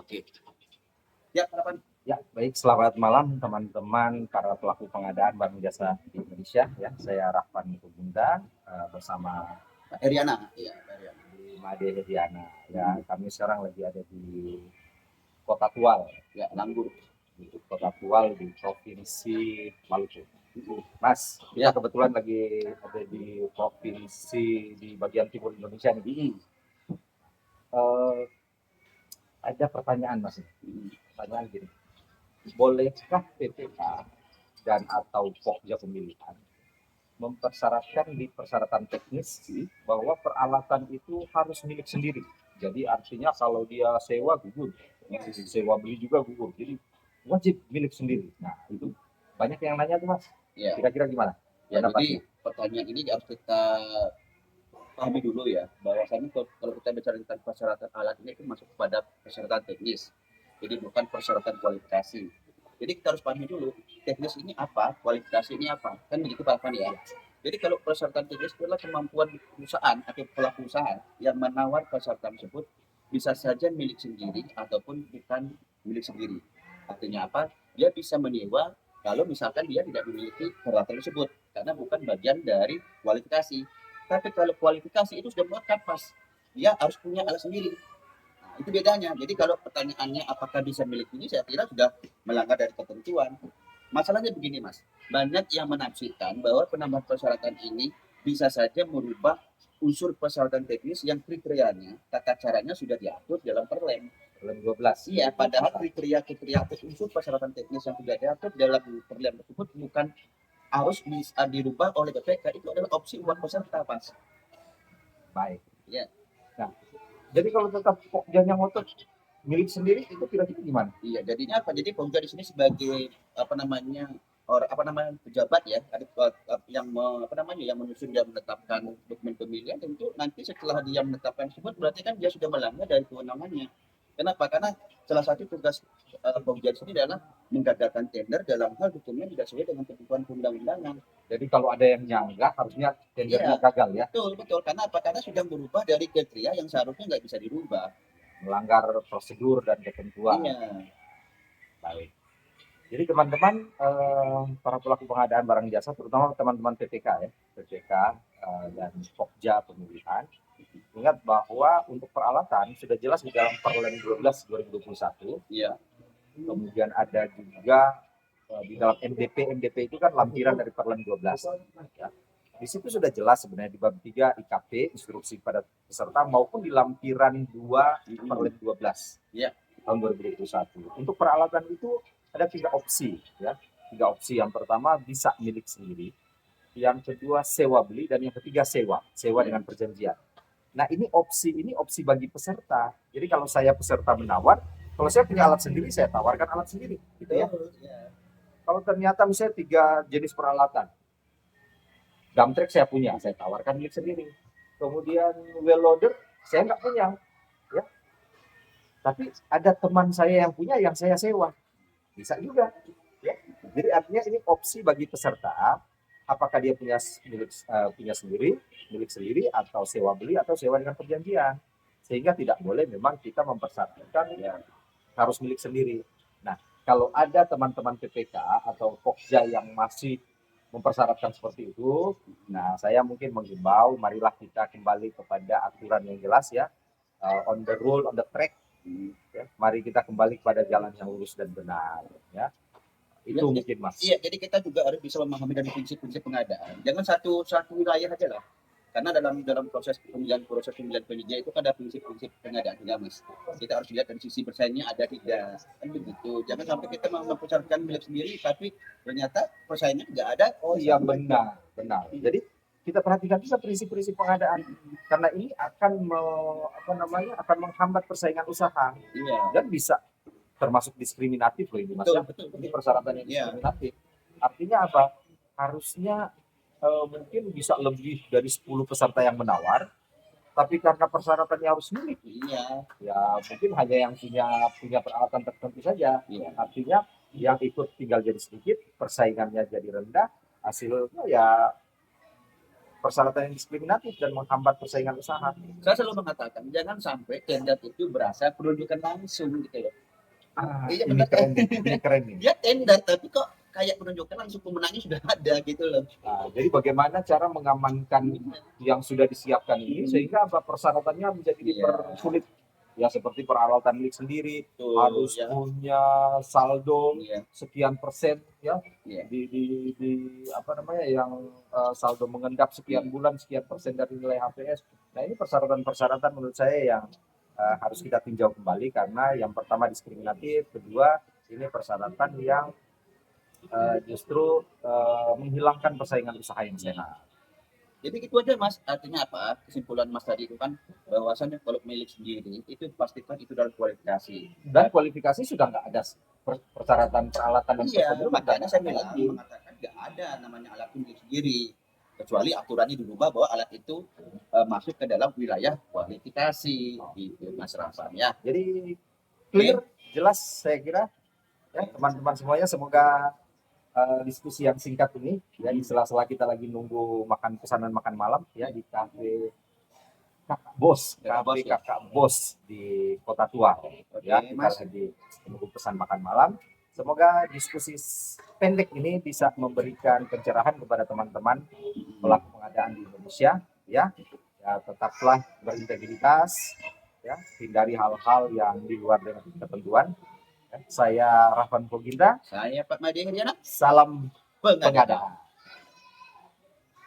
Oke. Ya, harapan. Ya, baik. Selamat malam teman-teman para pelaku pengadaan barang jasa di Indonesia. Ya, saya Rahman Kubunda bersama Pak Heriana. Ya, Pak Heriana. Made Hediana. Ya, kami sekarang lagi ada di Kota Tual, Ya, Langgur. di Kota Tual di Provinsi Maluku. Mas, kita Ya. kebetulan lagi ada di provinsi di bagian timur Indonesia nih. Ada pertanyaan Mas. Pertanyaan gini. Bolehkah PPK dan atau Pokja pemilihan mempersyaratkan di persyaratan teknis bahwa peralatan itu harus milik sendiri? Jadi artinya kalau dia sewa gugur, sewa beli juga gugur. Jadi wajib milik sendiri. Nah itu banyak yang nanya tuh Mas. Ya. Kira-kira gimana? Ya, jadi pertanyaan ini harus kita pahami dulu ya, bahwasanya kalau kita bicara tentang persyaratan alat ini itu masuk kepada persyaratan teknis, jadi bukan persyaratan kualifikasi. Jadi kita harus pahami dulu, teknis ini apa, kualifikasi ini apa, kan begitu Pak Afan ya. Jadi kalau persyaratan teknis itu adalah kemampuan perusahaan atau pelaku usaha yang menawar persyaratan tersebut bisa saja milik sendiri ataupun bukan milik sendiri. Artinya apa? Dia bisa menyewa kalau misalkan dia tidak memiliki peralatan tersebut karena bukan bagian dari kualifikasi. Tapi kalau kualifikasi itu sudah melekat pas, dia harus punya alat sendiri. Nah, itu bedanya. Jadi kalau pertanyaannya apakah bisa milik ini, saya kira sudah melanggar dari ketentuan. Masalahnya begini Mas, banyak yang menafsirkan bahwa penambahan persyaratan ini bisa saja merubah unsur persyaratan teknis yang kriterianya, tata caranya sudah diatur dalam Perlem. Perlem 12. Iya, padahal kriteria unsur persyaratan teknis yang sudah diatur dalam Perlem tersebut bukan harus bisa dirubah oleh BPK, itu adalah opsi buat peserta Mas. Baik. Ya. Nah, jadi kalau tetap Pokjanya ngotot milik sendiri itu kira-kira gimana? Iya, jadinya apa? Jadi Pokja di sini sebagai pejabat ya, ada yang yang menyusun dan menetapkan dokumen pemilihan, tentu nanti setelah dia menetapkan tersebut berarti kan dia sudah melanggar dari kewenangannya. Kenapa? Karena salah satu tugas Pokja di sini adalah menggagalkan tender dalam hal dokumen tidak sesuai dengan ketentuan perundang-undangan. Jadi kalau ada yang nyanggah harusnya tendernya gagal ya? Betul. Karena apa? Karena sudah berubah dari kriteria yang seharusnya nggak bisa dirubah. Melanggar prosedur dan ketentuan. Iya. Baik. Jadi teman-teman para pelaku pengadaan barang jasa, terutama teman-teman PPK ya, PPK dan Pokja pemilihan, ingat bahwa untuk peralatan sudah jelas di dalam Perlem 12 2021. Iya. Kemudian ada juga di dalam MDP itu kan lampiran dari Perlem 12. Ya. Di situ sudah jelas sebenarnya di bab 3 IKP, instruksi pada peserta, maupun di lampiran 2 Perlem 12 ya. tahun 2021. Untuk peralatan itu ada 3 opsi ya. 3 opsi. Yang pertama bisa milik sendiri, yang kedua sewa beli, dan yang ketiga sewa dengan perjanjian. Nah ini opsi bagi peserta. Jadi kalau saya peserta menawar, kalau saya punya alat sendiri saya tawarkan alat sendiri gitu ya. Kalau ternyata misalnya 3 jenis peralatan, dump truck saya punya, saya tawarkan milik sendiri. Kemudian well loader saya nggak punya ya, tapi ada teman saya yang punya, yang saya sewa, bisa juga ya. Jadi artinya ini opsi bagi peserta, apakah dia punya milik sendiri atau sewa beli atau sewa dengan perjanjian, sehingga tidak boleh memang kita mempersyaratkan ya harus milik sendiri. Nah kalau ada teman-teman PPK atau Pokja yang masih mempersyaratkan seperti itu, nah saya mungkin menghimbau, marilah kita kembali kepada aturan yang jelas ya, on the rule, on the track. Ya, mari kita kembali kepada jalan yang lurus dan benar ya. Itu ya, mungkin Mas. Iya, jadi kita juga harus bisa memahami dari prinsip-prinsip pengadaan. Jangan satu wilayah aja lah. Karena dalam proses pemilihan penyedia itu kan ada prinsip-prinsip pengadaan juga Mas. Kita harus lihat dari sisi persaingannya ada tidak, kan begitu. Jangan sampai kita mempersyaratkan milik sendiri tapi ternyata persaingannya tidak ada. Oh iya, benar. Jadi kita perhatikan juga prinsip-prinsip pengadaan, karena ini akan akan menghambat persaingan usaha. Iya. Dan bisa termasuk diskriminatif loh ini Mas. Betul. Ini persyaratan yang diskriminatif. Artinya apa? Harusnya mungkin bisa lebih dari 10 peserta yang menawar, tapi karena persyaratannya harus milik, ya mungkin hanya yang punya peralatan tertentu saja. Artinya yang ikut tinggal jadi sedikit, persaingannya jadi rendah, hasilnya ya persyaratan yang diskriminatif dan menghambat persaingan usaha. Saya selalu mengatakan jangan sampai tender itu berasa penunjukan langsung gitu loh. Iya, Ini benar. keren nih, ini keren nih. Dia tender tapi kok kayak penunjukan langsung pemenangnya sudah ada gitu loh. Jadi bagaimana cara mengamankan yang sudah disiapkan ini sehingga apa persyaratannya menjadi Iya. dipersulit, ya seperti peralatan milik sendiri Tuh, harus ya. punya saldo Iya, sekian persen ya iya. di apa namanya yang saldo mengendap sekian bulan sekian persen dari nilai HPS. Nah ini persyaratan-persyaratan menurut saya yang harus kita tinjau kembali karena yang pertama diskriminatif, kedua ini persyaratan yang justru menghilangkan persaingan usaha yang sehat. Jadi itu aja Mas, artinya apa? Kesimpulan Mas tadi itu kan bahwasannya kalau milik sendiri itu pastikan itu dalam kualifikasi. Dan kualifikasi sudah nggak ada persyaratan peralatan dan Iya, prosedur, makanya saya bilang lagi. mengatakan nggak ada namanya alat milik sendiri kecuali aturannya dirubah bahwa alat itu masuk ke dalam wilayah kualifikasi gitu Mas Rafan ya. Jadi clear, jelas saya kira ya teman-teman semuanya, semoga diskusi yang singkat ini ya di sela-sela kita lagi nunggu makan pesanan makan malam ya di kafe Kakak Bos, kafe Kakak Bos di Kota Tua ya, kita Mas. lagi menunggu pesan makan malam. Semoga diskusi pendek ini bisa memberikan pencerahan kepada teman-teman pelaku pengadaan di Indonesia ya. Ya tetaplah berintegritas ya, hindari hal-hal yang di luar dengan ketentuan. Ya, saya Rafan Poginda, Saya Pak Madi Heriana, salam pengadaan. pengadaan.